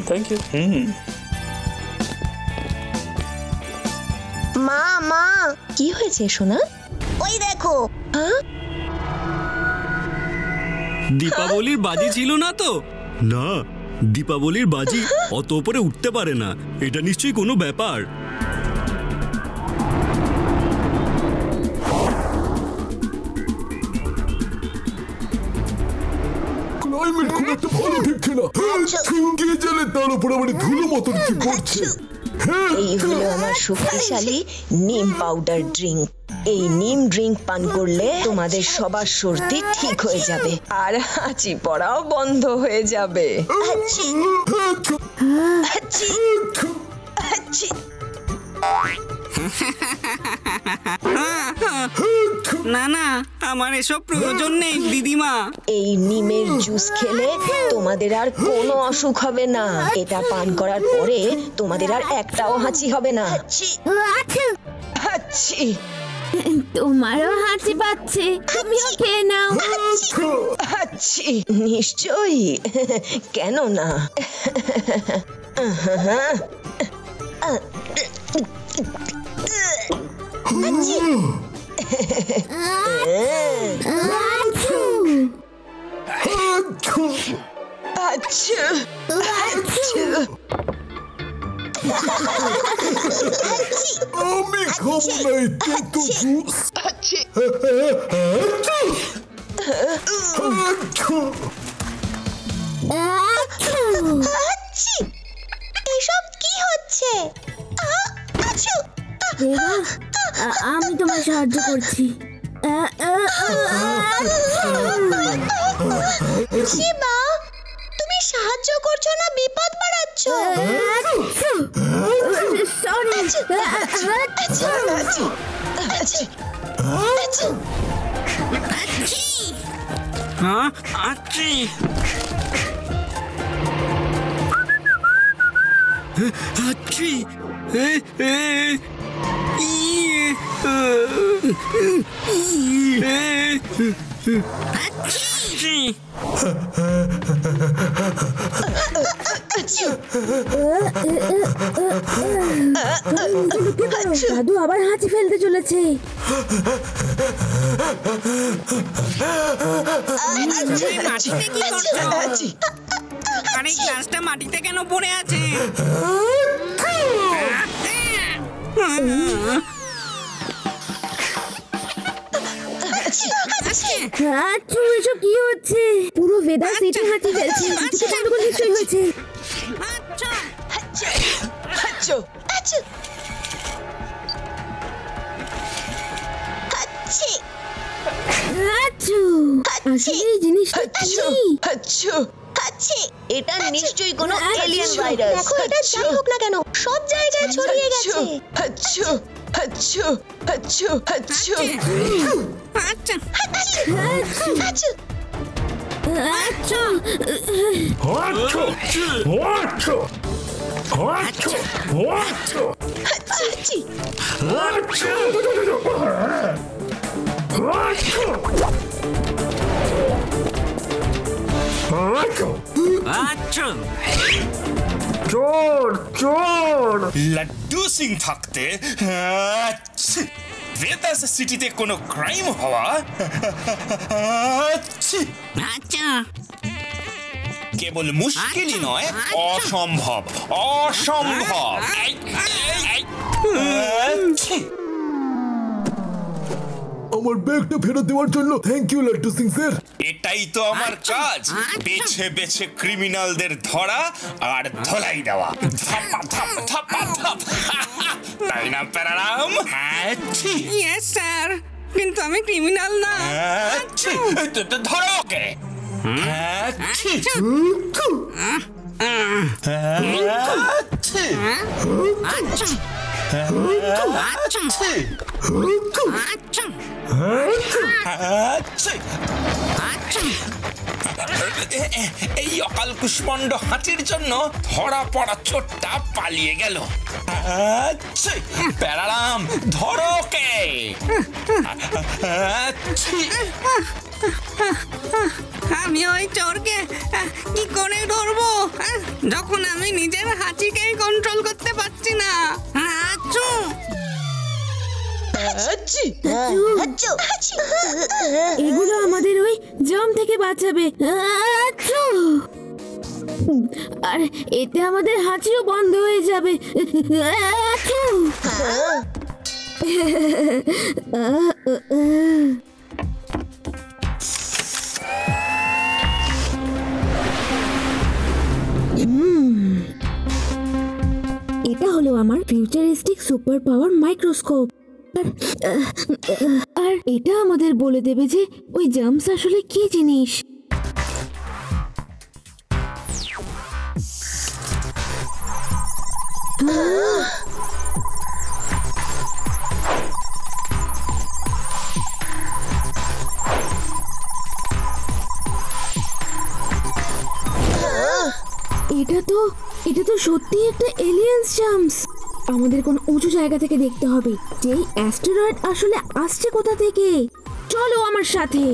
Thank you. মা মা কি হয়েছে সোনা? ওই দেখো। দীপাবলির বাজি ছিল না তো? না, দীপাবলির বাজি অত উপরে উঠতে পারে না। এটা নিশ্চয়ই কোনো ব্যাপার। ক্লাইমেট খুব একটা ভালো দেখছে না। কে জানে তার উপর আবার ধুলো মতন কি করছে। এই হলো আমার শক্তিশালী নিম পাউডার ড্রিঙ্ক। এই নিম ড্রিঙ্ক পান করলে তোমাদের সবার সর্দি ঠিক হয়ে যাবে আর হাঁচি পড়াও বন্ধ হয়ে যাবে। না না, আমার এসব প্রয়োজন নেই দিদিমা। এই নিমের জুস খেলে তোমাদের আর কোনো অসুখ হবে না। এটা পান করার পরে তোমাদের আর একটাও হাঁচি হবে না। তোমারও হাঁচি পাচ্ছে, তুমিও খেয়ে নাও। নিশ্চয়ই, কেন না। আমি খাবো না এই তেঁতুল জুস। এসব কি হচ্ছে? আমি তোমায় সাহায্য করছি। শিবা, তুমি সাহায্য করছো না বিপদ বাড়াচ্ছ? দাদু আবার হাঁচি ফেলতে চলেছে। আরে গ্লাসটা মাটিতে কেন পড়ে আছে? এসব কি হচ্ছে? পুরো ভেদা সিটি হাঁচি ফেলছে। নিশ্চয়ই হয়েছে। এটা নিশ্চয়ই কোনো এলিয়েন ভাইরাস। দেখো, এটা যাই হোক না কেন সব জায়গায় ছড়িয়ে গেছে। চোর চোর। লাড্ডু সিং থাকতে ভেদাস সিটিতে কোনো ক্রাইম হওয়া কেবল মুশকিলই নয়, অসম্ভব। অসম্ভব। আমার ব্যাগটা ফেরত দেওয়ার জন্য thank you Laddu Singh sir. এটাই তো আমার কাজ, বেছে বেছে ক্রিমিনালদের ধরা আর ধলাই দেওয়া। তাই না প্যারারাম? ইয়েস স্যার, কিন্তু আমি ক্রিমিনাল না। ধরো ওকে। আচ্ছা এই অকাল কুষ্মাণ্ড হাতির জন্য ধরা পড়া চোরটা পালিয়ে গেল। প্যারারাম, ধরো কে! আমি ওই চোরকে কি করে ধরবো যখন আমি নিজের হাঁচিকেই কন্ট্রোল করতে পারছি না? এগুলো আমাদের ওই জাম থেকে বাঁচাবে। আর এতে আমাদের হাঁচিও বন্ধ হয়ে যাবে। এটা হলো আমার ফিউচারিস্টিক সুপার পাওয়ার মাইক্রোস্কোপ। আর এটা আমাদের বলে দেবে যে ওই জাম্পস আসলে কি জিনিস। এটা তো সত্যি একটা এলিয়েন্স জাম্পস। আমাদের কোন উঁচু জায়গা থেকে দেখতে হবে যে এই অ্যাস্টেরয়েড আসলে আসছে কোথা থেকে। চলো আমার সাথে।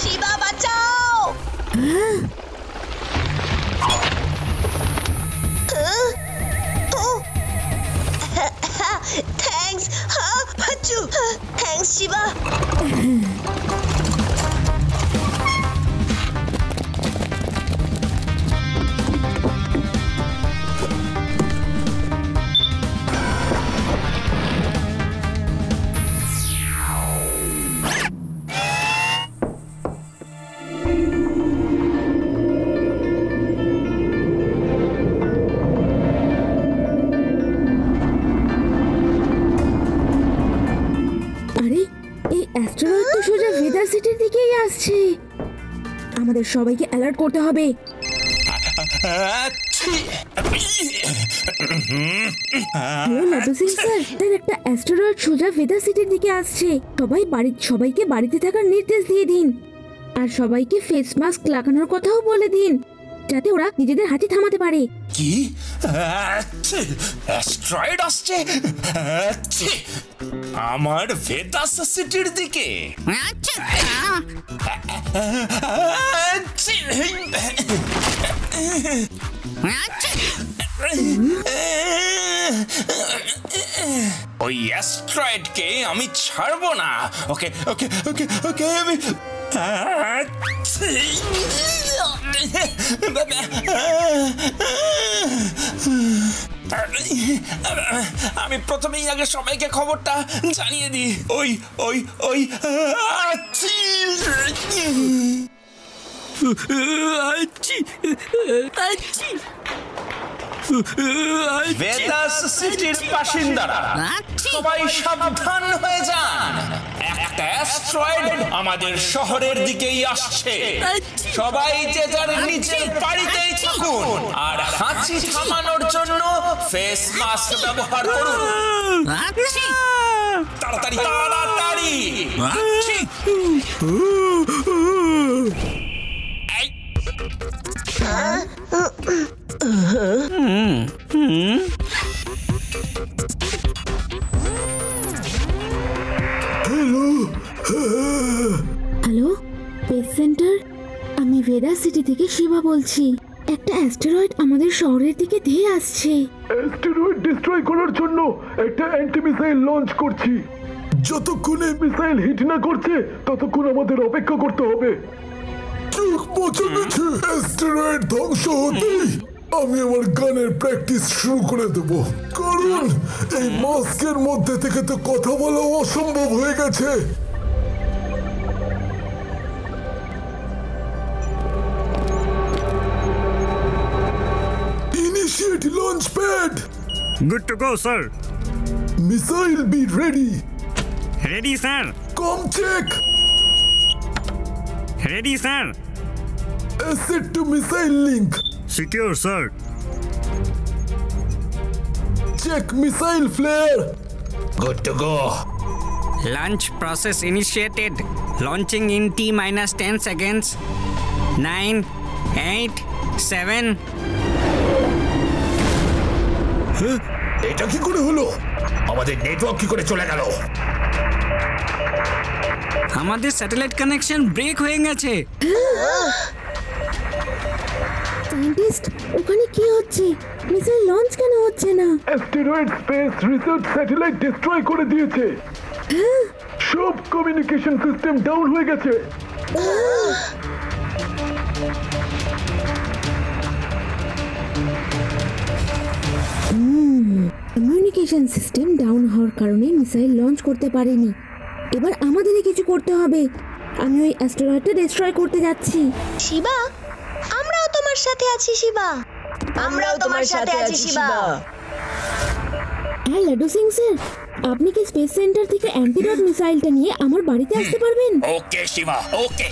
শিবা বাঁচাও! Thanks Bachchu, thanks Shiva. Asteroid তো সোজা ভেদা সিটির দিকেই আসছে। আমাদের সবাইকে অ্যালার্ট করতে হবে। হ্যালো লাড্ডু সিং স্যার, একটা অ্যাস্টেরয়েড সোজা ভেদা সিটির দিকে আসছে। সবাইকে বাড়িতে থাকার নির্দেশ দিয়ে দিন। আর সবাইকে ফেস মাস্ক লাগানোর কথাও বলে দিন, যাতে ওরা নিজেদের হাতে থামাতে পারে। কি অ্যাস্টেরয়েড আসছে আমার ভেদাস সিটির দিকে? ওই অ্যাস্টেরয়েডকে আমি ছাড়বো না। ওকে ওকে ওকে ওকে আমি আমি প্রথমেই আগে সবাইকে খবরটা জানিয়ে দিই। ওই ওই ওই ভেদাস সিটির বাসিন্দারা সবাই সাবধান হয়ে যান। একটা অ্যাস্টেরয়েড আমাদের শহরের দিকেই আসছে। সবাই যে যার নিজের বাড়িতেই থাকুন আর হাঁচি থামানোর জন্য ফেস মাস্ক ব্যবহার করুন। তাড়াতাড়ি তাড়াতাড়ি। হ্যালো স্পেস সেন্টার, আমি ভেদা সিটি থেকে শিবা বলছি। একটা অ্যাস্টেরয়েড আমাদের শহরের দিকে ধেয়ে আসছে। অ্যাস্টেরয়েড ডিস্ট্রয় করার জন্য একটা অ্যান্টি মিসাইল লঞ্চ করছি। যতক্ষণে মিসাইল হিট না করছে ততক্ষণ আমাদের অপেক্ষা করতে হবে। চোখ পচে গেছে। অ্যাস্টেরয়েড ধ্বংস হতেই আমি আমার গানের প্র্যাকটিস শুরু করে দেব, কারণ এই মাস্কের মধ্যে থেকে তো কথা বলা অসম্ভব হয়ে গেছে। Initiate launch pad. Good to go, sir. Missile be ready. Ready, sir. Com check. Ready sir. Asset to missile link. Secure sir. Check missile flare. Good to go. Launch process initiated. Launching in T-10 seconds. 9, 8, 7. এটা কি করে হলো? আমাদের network কি করে চলে গেল? আমাদের স্যাটেলাইট কানেকশন ব্রেক হয়ে গেছে। সায়েন্টিস্ট, ওখানে কি হচ্ছে? মিসাইল লঞ্চ কেন হচ্ছে না? Asteroid space research satellite destroy করে দিয়েছে। সব কমিউনিকেশন সিস্টেম ডাউন হয়ে গেছে। কমিউনিকেশন সিস্টেম ডাউন হওয়ার কারণে মিসাইল লঞ্চ করতে পারেনি। এবার আমাদেরই কিছু করতে হবে। আমি ওই অ্যাস্টেরয়েডটা ডিস্ট্রয় করতে যাচ্ছি। শিবা, আমরাও তোমার সাথে আছি শিবা। আমরাও তোমার সাথে আছি শিবা। হ্যাঁ লাড্ডু সিং স্যার, আপনি কি স্পেস সেন্টার থেকে অ্যান্টিডট মিসাইলটা নিয়ে আমার বাড়িতে আসতে পারবেন? ওকে শিবা, ওকে।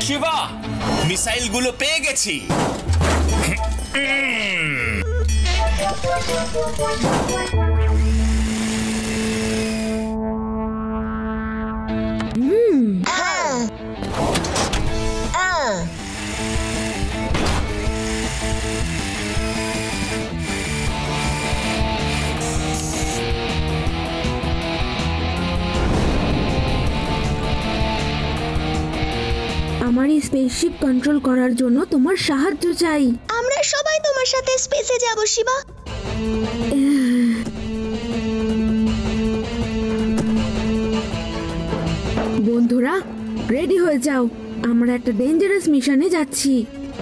শিবা, মিসাইলগুলো পেয়ে গেছি। আমার এই স্পেসশিপ কন্ট্রোল করার জন্য তোমার সাহায্য চাই। আমরা সবাই তোমার সাথে স্পেসে যাব শিবা। বন্ধুরা, রেডি হয়ে যাও, আমরা একটা ডেঞ্জারাস মিশনে যাচ্ছি।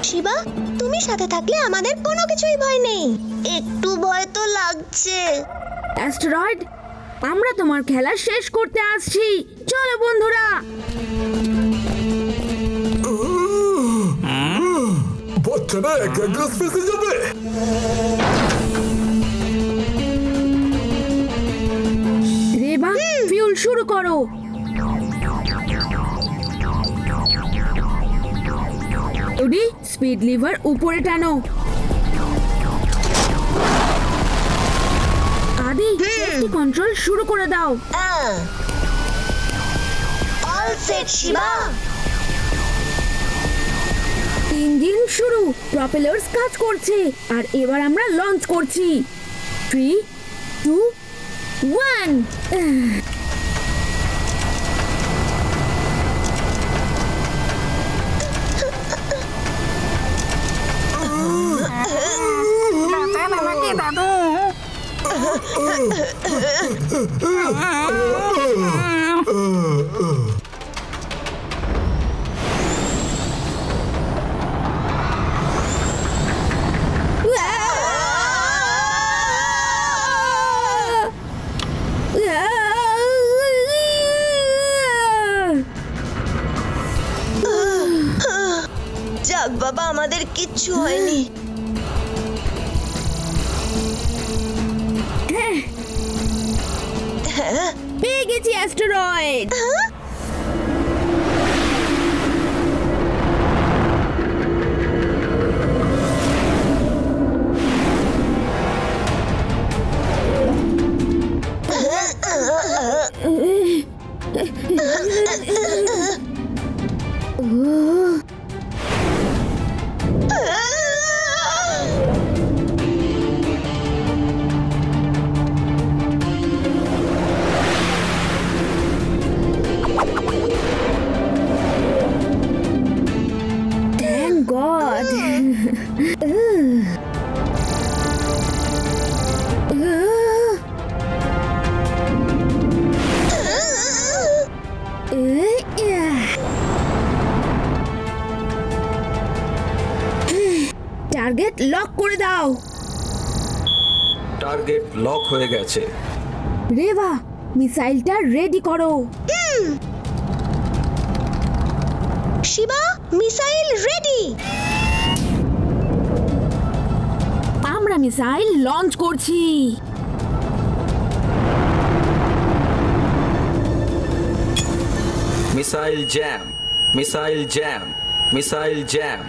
শিবা, তুমি সাথে থাকলে আমাদের কোনো কিছুই ভয় নেই। একটু ভয় তো লাগছে। অ্যাস্টেরয়েড, আমরা তোমার খেলা শেষ করতে আসছি। চলো বন্ধুরা। বাচ্চারা একা একা স্পেসে যাবে। রেবা, ফিউল শুরু করো। ওডি, স্পিড লিভার উপরে টানো। আদি, সেফটি কন্ট্রোল শুরু করে দাও। All set Shiba. ইঞ্জিন শুরু, প্রপেলার্স কাজ করছে, আর এবার আমরা লঞ্চ করছি। 3, 2, 1। যাক বাবা, আমাদের কিচ্ছু হয়নি। পেয়ে গেছি অ্যাস্টেরয়েড। লক করে দাও। টার্গেট লক হয়ে গেছে। রেভা, মিসাইলটা রেডি করো। Shiva, missile ready. আমরা মিসাইল লঞ্চ করছি। Missile jam, missile jam, missile jam.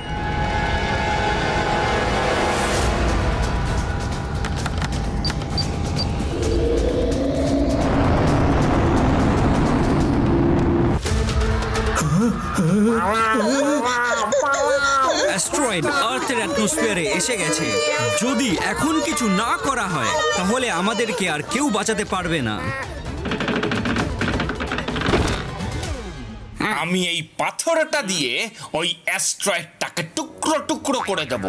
Asteroid আর্থের অ্যাটমসফিয়ারে এসে গেছে। যদি এখন কিছু না করা হয় তাহলে আমাদেরকে আর কেউ বাঁচাতে পারবে না। আমি এই পাথরটা দিয়ে ওই অ্যাস্ট্রয়েডটাকে টুকরো টুকরো করে দেব।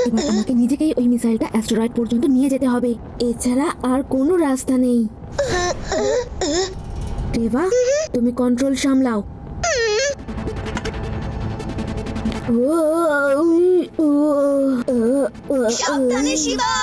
এবার তোমাকে নিজেকেই ওই মিসাইলটা অ্যাস্টেরয়েড পর্যন্ত নিয়ে যেতে হবে, এছাড়া আর কোনো রাস্তা নেই। রেভা, তুমি কন্ট্রোল সামলাও। সাবধানে শিবা।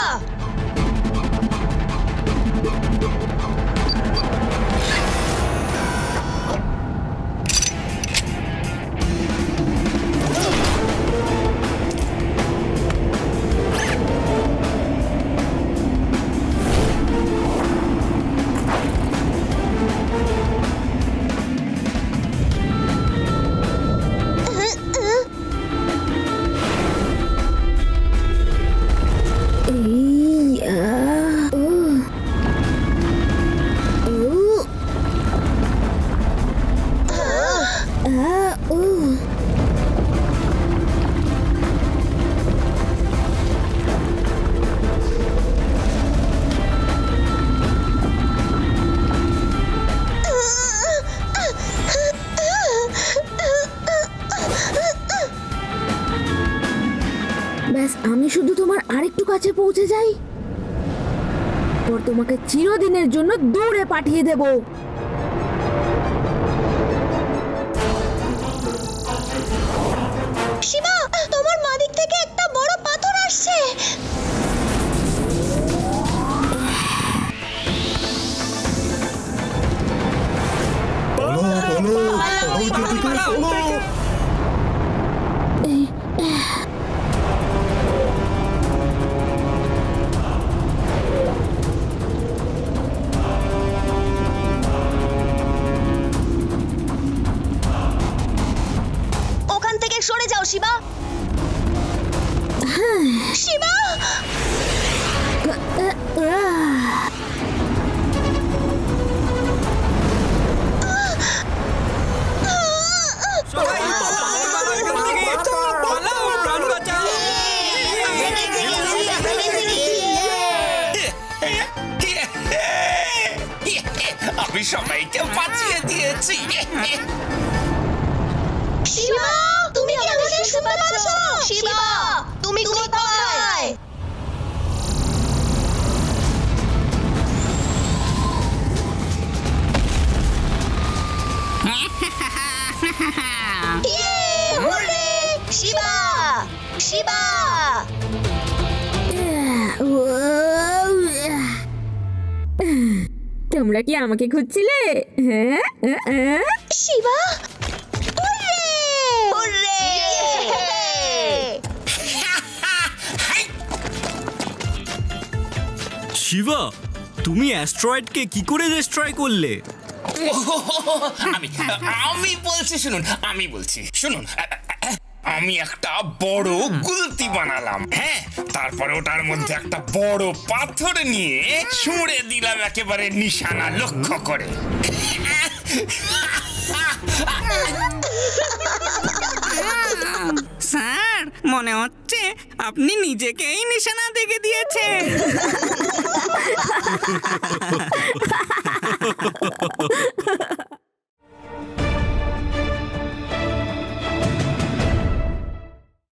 ব্যাস, আমি শুধু তোমার আরেকটু কাছে পৌঁছে যাই, পর তোমাকে চিরদিনের জন্য দূরে পাঠিয়ে দেব। শিবা, তোমার মাদিক থেকে একটা বড় পাথর আসছে। ওখান থেকে সরে যাও শিবা। শিবা, আমি সবাইকে বাঁচিয়ে দিয়েছি। শিবা, তুমি আমাদের শুনতে পাচ্ছ? শিবা, তুমি কোথায়? হুররে! শিবা, শিবা, তোমরা কি আমাকে খুঁজছিলে? হ্যাঁ, শিবা, হুররে! হুররে! শিবা, তুমি অ্যাস্ট্রয়েডকে কি করে ডিস্ট্রয় করলে? আমি বলছি শুনুন, আমি বলছি শুনুন। আমি একটা বড় গুলতি বানালাম, হ্যাঁ, তারপরে ওটার মধ্যে একটা বড় পাথর নিয়ে ছুঁড়ে দিলাম একেবারে নিশানা লক্ষ্য করে। স্যার, মনে হচ্ছে আপনি নিজেকেই নিশানা দেখে দিয়েছেন।